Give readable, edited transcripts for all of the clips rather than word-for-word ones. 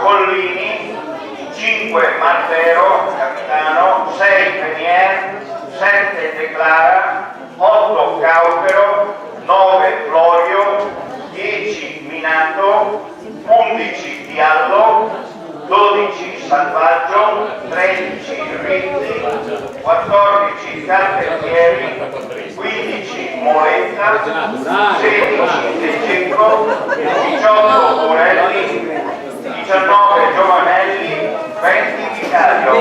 Collini, 5 Martero, capitano, 6 Penier, 7 Declara, 8 Caupero, 9 Florio, 10 Minato, 11 Diallo, 12 Salvaggio, 13 Rizzi, 14 Carpentieri, 15 Moletta, 16 De Cecco, 18 Morelli, 19 Giovanelli, 20 Vicario.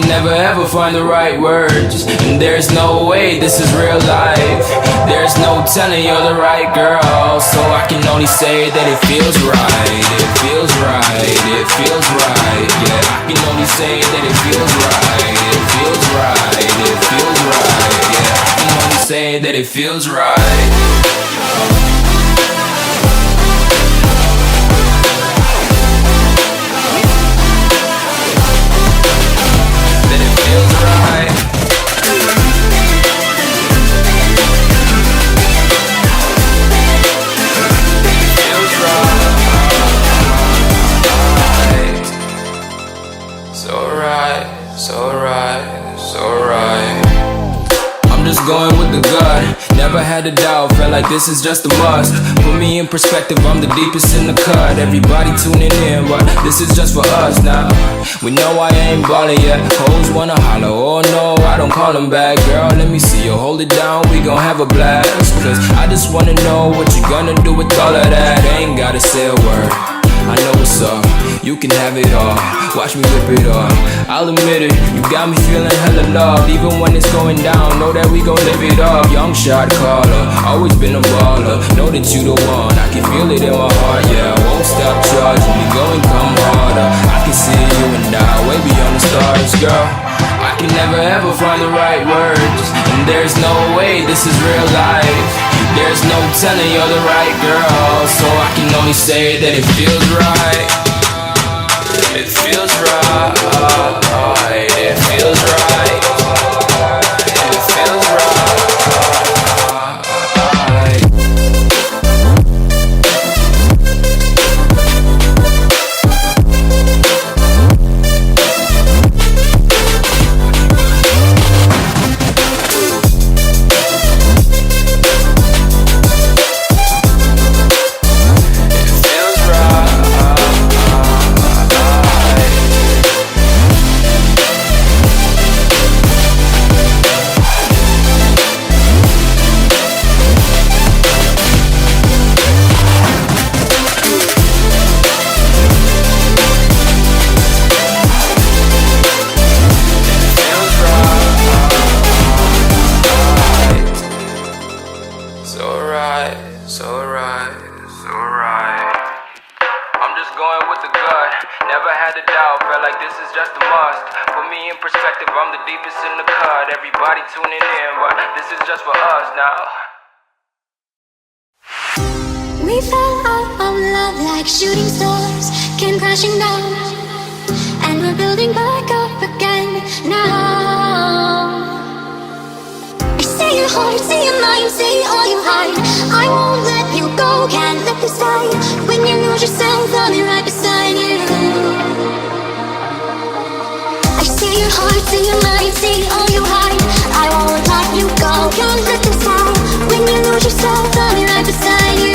Never ever find the right words, and there's no way this is real life. There's no telling you're the right girl, so I can only say that it feels right. It feels right, it feels right, yeah. I can only say that it feels right. It feels right, it feels right, yeah. I can only say that it feels right. Going with the gut, never had a doubt, felt like this is just a must. Put me in perspective, I'm the deepest in the cut. Everybody tuning in, but this is just for us now. We know I ain't ballin' yet, hoes wanna holler, oh no, I don't call them back. Girl, let me see you hold it down, we gon' have a blast. Cause I just wanna know what you gonna do with all of that. Ain't gotta say a word, I know what's up, you can have it all. Watch me rip it off, I'll admit it, you got me feeling hella loved. Even when it's going down, know that we gon' live it up. Young shot caller, always been a baller. Know that you the one, I can feel it in my heart, yeah. I won't stop charging, we go and come harder. I can see you and I, way beyond the stars, girl. I can never ever find the right words, and there's no way this is real life. There's no telling you're the right girl, so I can only say that it feels right. It feels right, it feels right, it feels right. We fell out of love like shooting stars, came crashing down, and we're building back up again now. I see your heart, see your mind, see all you hide. I won't let you go, can't let this die. When you lose yourself, I'll be right beside you. I see your heart, see your mind, see all you hide. I won't let you go, can't let this die. When you lose yourself, I'll be right beside you.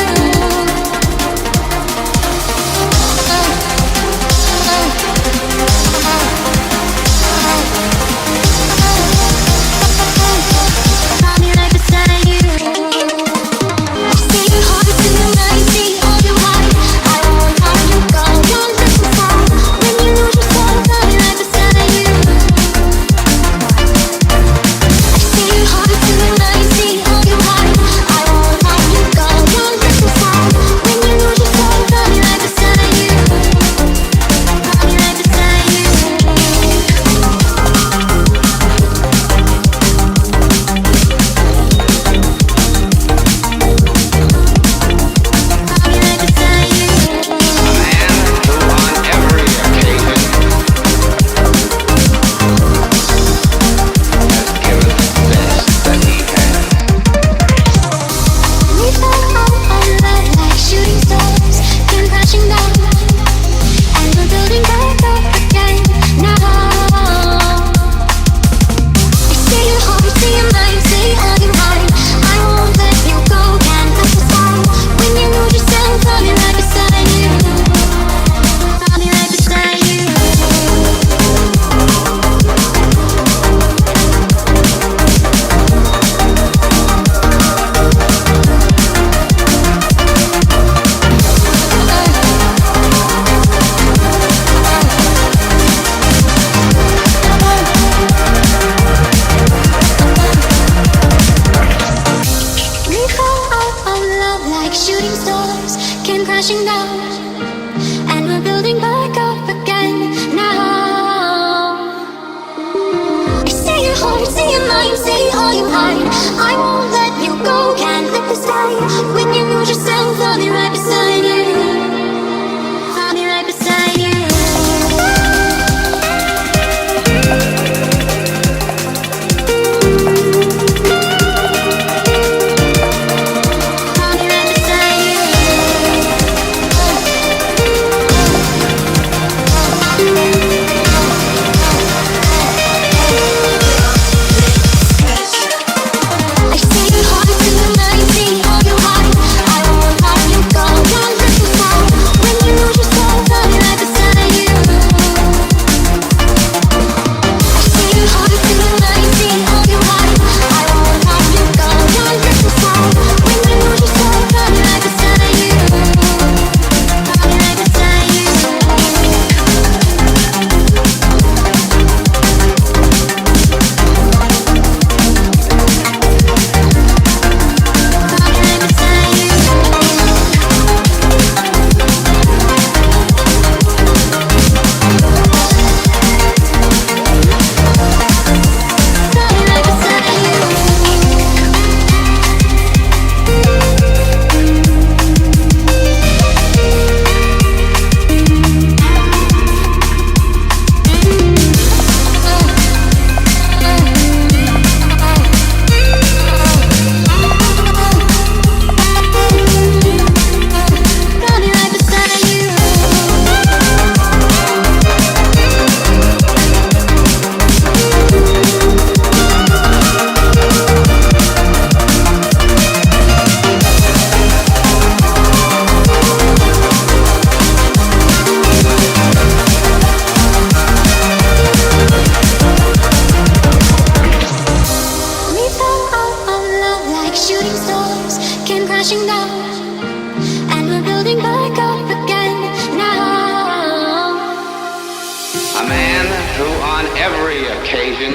on every occasion,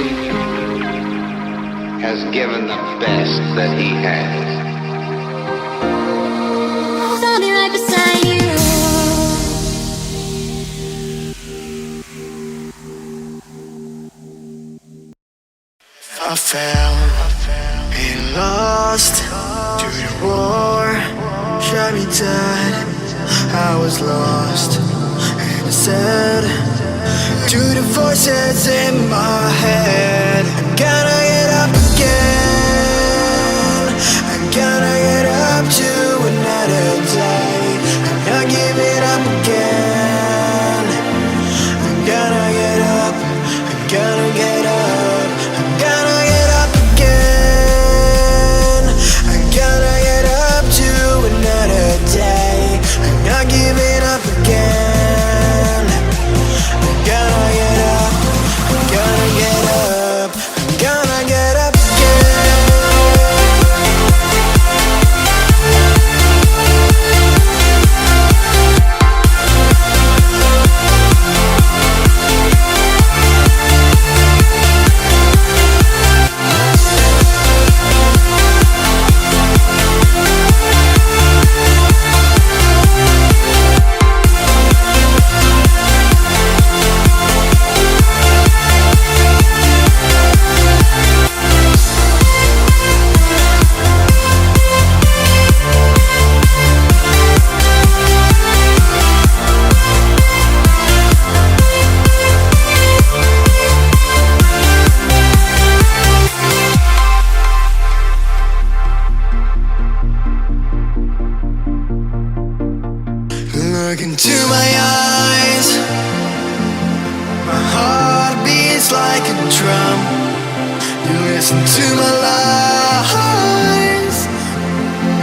has given the best that he has. I'll be right beside you. I fell and lost to the war, shot me dead. I was lost and I said to the voices in my head, I'm gonna get up again. I'm gonna get up to another day. I'm not giving up again. I'm gonna get up. I'm gonna get up. I'm gonna get up again. I'm gonna get up to another day. I'm not giving up again. I'm gonna get up. I'm gonna get up. I'm gonna get up Look into my eyes. My heart beats like a drum. You listen to my lies.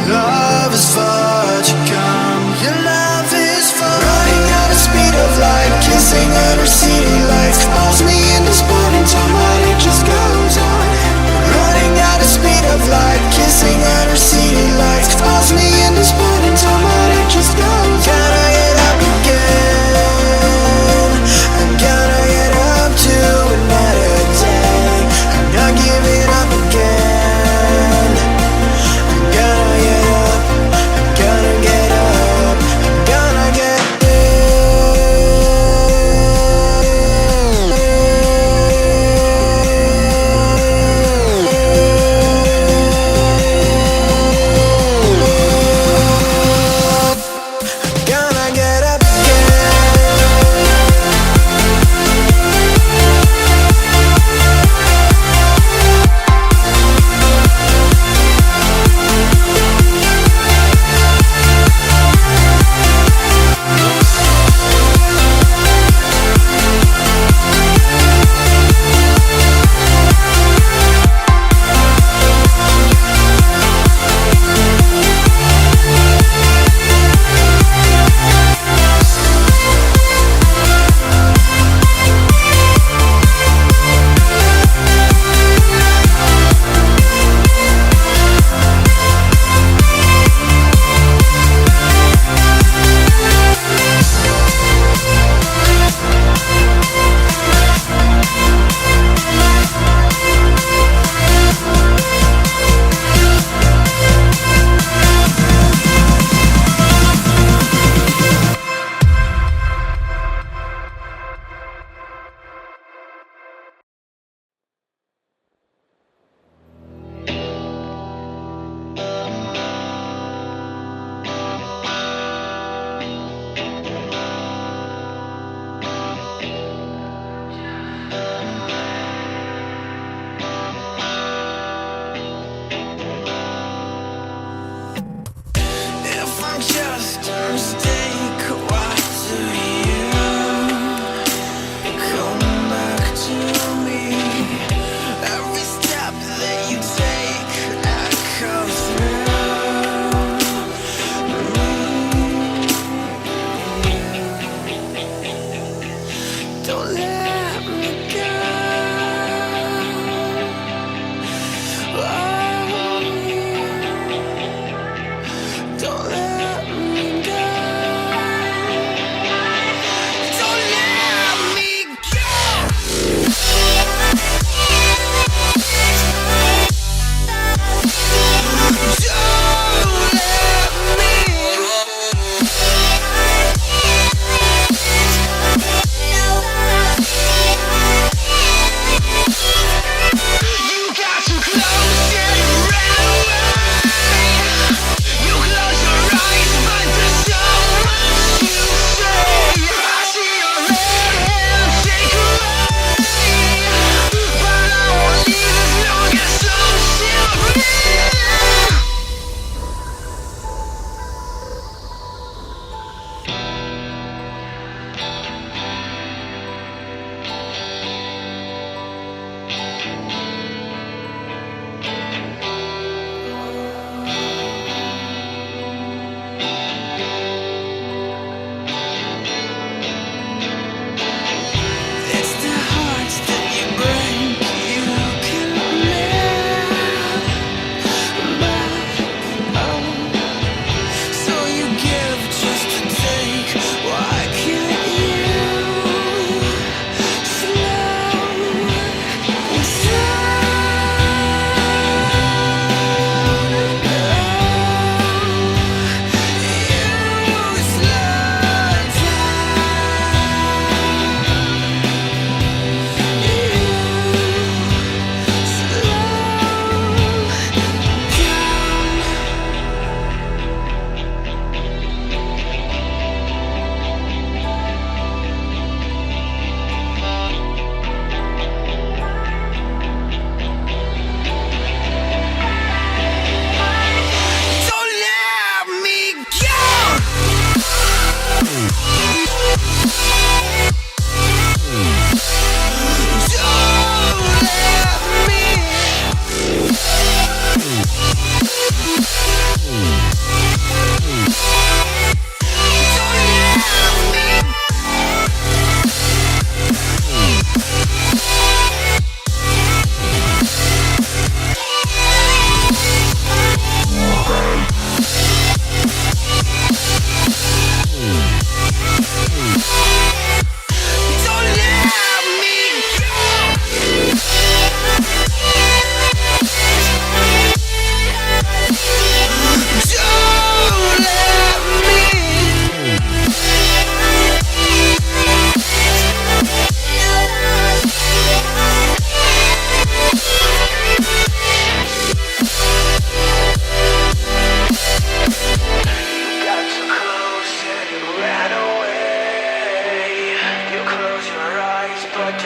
Love is far to come. Your love is far. Running at the speed of light, kissing under city lights. Calls me in this morning time, but it just goes on. Running at the speed of light, kissing under city lights. Calls me in this morning time, but it just goes on. Gotta get up again. I'm gonna get up to another day. I'm not giving up again. I'm gonna get up. I'm gonna get up. I'm gonna get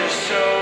just so